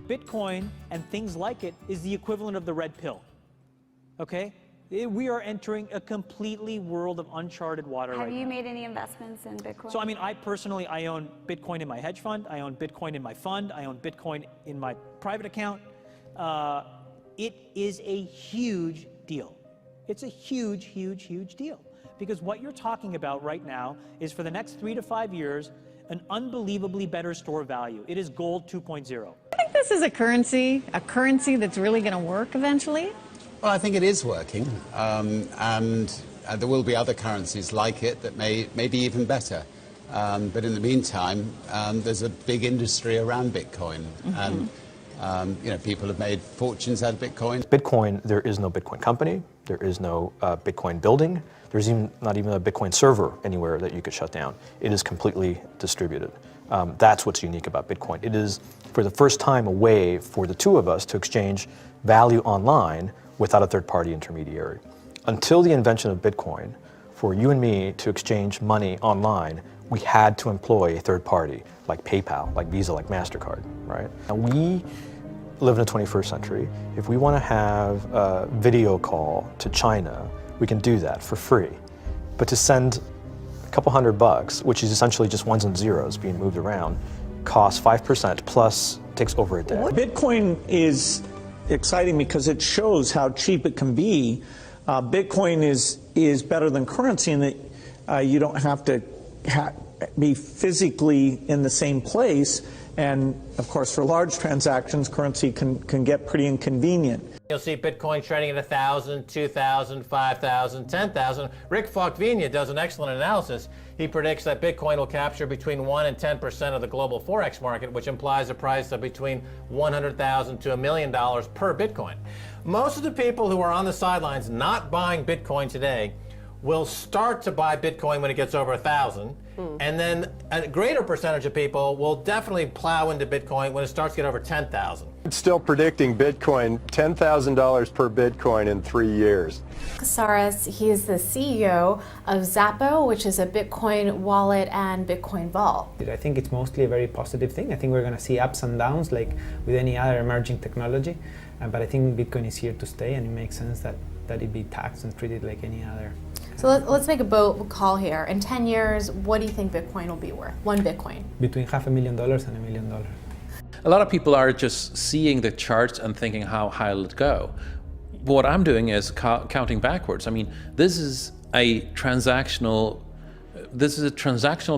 Bitcoin and things like it is the equivalent of the red pill, okay? We are entering a completely world of uncharted water right now. Have you made any investments in Bitcoin? So, I mean, I personally, I own Bitcoin in my hedge fund. I own Bitcoin in my fund. I own Bitcoin in my private account. It is a huge deal. It's a huge, huge, huge deal. Because what you're talking about right now is for the next 3 to 5 years, an unbelievably better store of value. It is gold 2.0. I think this is a currency that's really going to work eventually. Well, I think it is working, and there will be other currencies like it that may be even better. But in the meantime, there's a big industry around Bitcoin, and people have made fortunes out of Bitcoin. Bitcoin, there is no Bitcoin company, there is no Bitcoin building, there's not even a Bitcoin server anywhere that you could shut down. It is completely distributed. That's what's unique about Bitcoin. It is, for the first time, a way for the two of us to exchange value online without a third-party intermediary. Until the invention of Bitcoin, for you and me to exchange money online, we had to employ a third party, like PayPal, like Visa, like MasterCard, right? And we live in the 21st century. If we want to have a video call to China, we can do that for free. But to send a couple $100, which is essentially just ones and zeros being moved around, costs 5% plus takes over a day. Bitcoin is exciting because it shows how cheap it can be. Bitcoin is better than currency in that you don't have to be physically in the same place. And of course, for large transactions, currency can get pretty inconvenient. You'll see Bitcoin trading at 1,000, 2,000, 5,000, 10,000. Rick Falkvinia does an excellent analysis. He predicts that Bitcoin will capture between 1 and 10% of the global Forex market, which implies a price of between $100,000 to $1 million per Bitcoin. Most of the people who are on the sidelines not buying Bitcoin today will start to buy Bitcoin when it gets over 1,000, and then a greater percentage of people will definitely plow into Bitcoin when it starts to get over 10,000. It's still predicting Bitcoin, $10,000 per Bitcoin in 3 years. Casares, he is the CEO of Xapo, which is a Bitcoin wallet and Bitcoin vault. I think it's mostly a very positive thing. I think we're going to see ups and downs like with any other emerging technology, but I think Bitcoin is here to stay, and it makes sense that it be taxed and treated like any other. So let's make a bold call here. In 10 years, what do you think Bitcoin will be worth? One Bitcoin? Between $500,000 and $1 million. A lot of people are just seeing the charts and thinking, how high will it go? What I'm doing is counting backwards. I mean, this is a transactional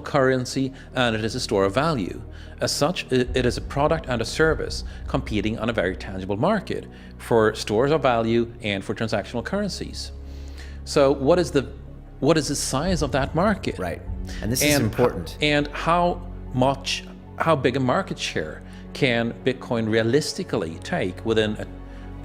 currency, and it is a store of value. As such, it is a product and a service competing on a very tangible market for stores of value and for transactional currencies. So what is the size of that market? Right, and this is important. And how big a market share can Bitcoin realistically take within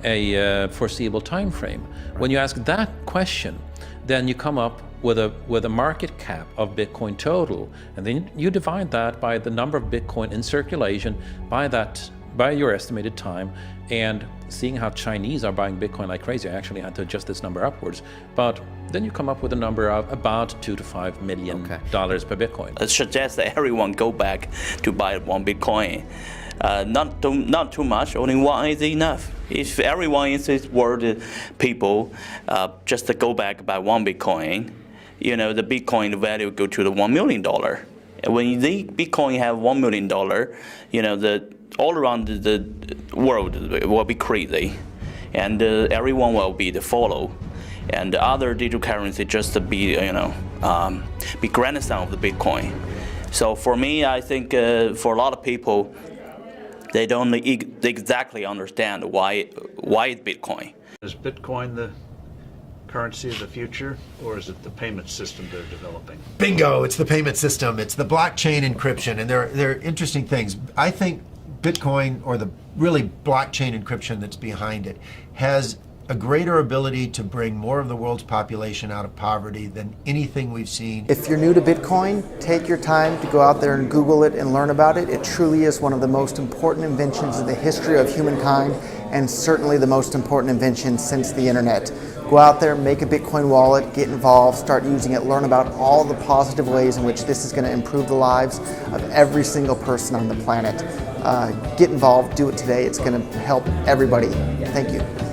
a foreseeable time frame? Right. When you ask that question, then you come up with a market cap of Bitcoin total, and then you divide that by the number of Bitcoin in circulation by your estimated time, and seeing how Chinese are buying Bitcoin like crazy. I actually had to adjust this number upwards, but then you come up with a number of about $2 to $5 million per Bitcoin. I suggest that everyone go back to buy one Bitcoin. Not too much, only one is enough. If everyone in this world, people, just to go back buy one Bitcoin, the Bitcoin value go to the $1 million. When the Bitcoin have $1 million, all around the world will be crazy, and everyone will be the follow, and the other digital currency just to be grandson of the Bitcoin. So for me, I think for a lot of people, they don't exactly understand why it's Bitcoin. Is Bitcoin the currency of the future, or is it the payment system they're developing? Bingo! It's the payment system. It's the blockchain encryption, and they're interesting things. I think Bitcoin, or the really blockchain encryption that's behind it, has a greater ability to bring more of the world's population out of poverty than anything we've seen. If you're new to Bitcoin, take your time to go out there and Google it and learn about it. It truly is one of the most important inventions in the history of humankind, and certainly the most important invention since the internet. Go out there, make a Bitcoin wallet, get involved, start using it, learn about all the positive ways in which this is going to improve the lives of every single person on the planet. Get involved, do it today. It's going to help everybody. Thank you.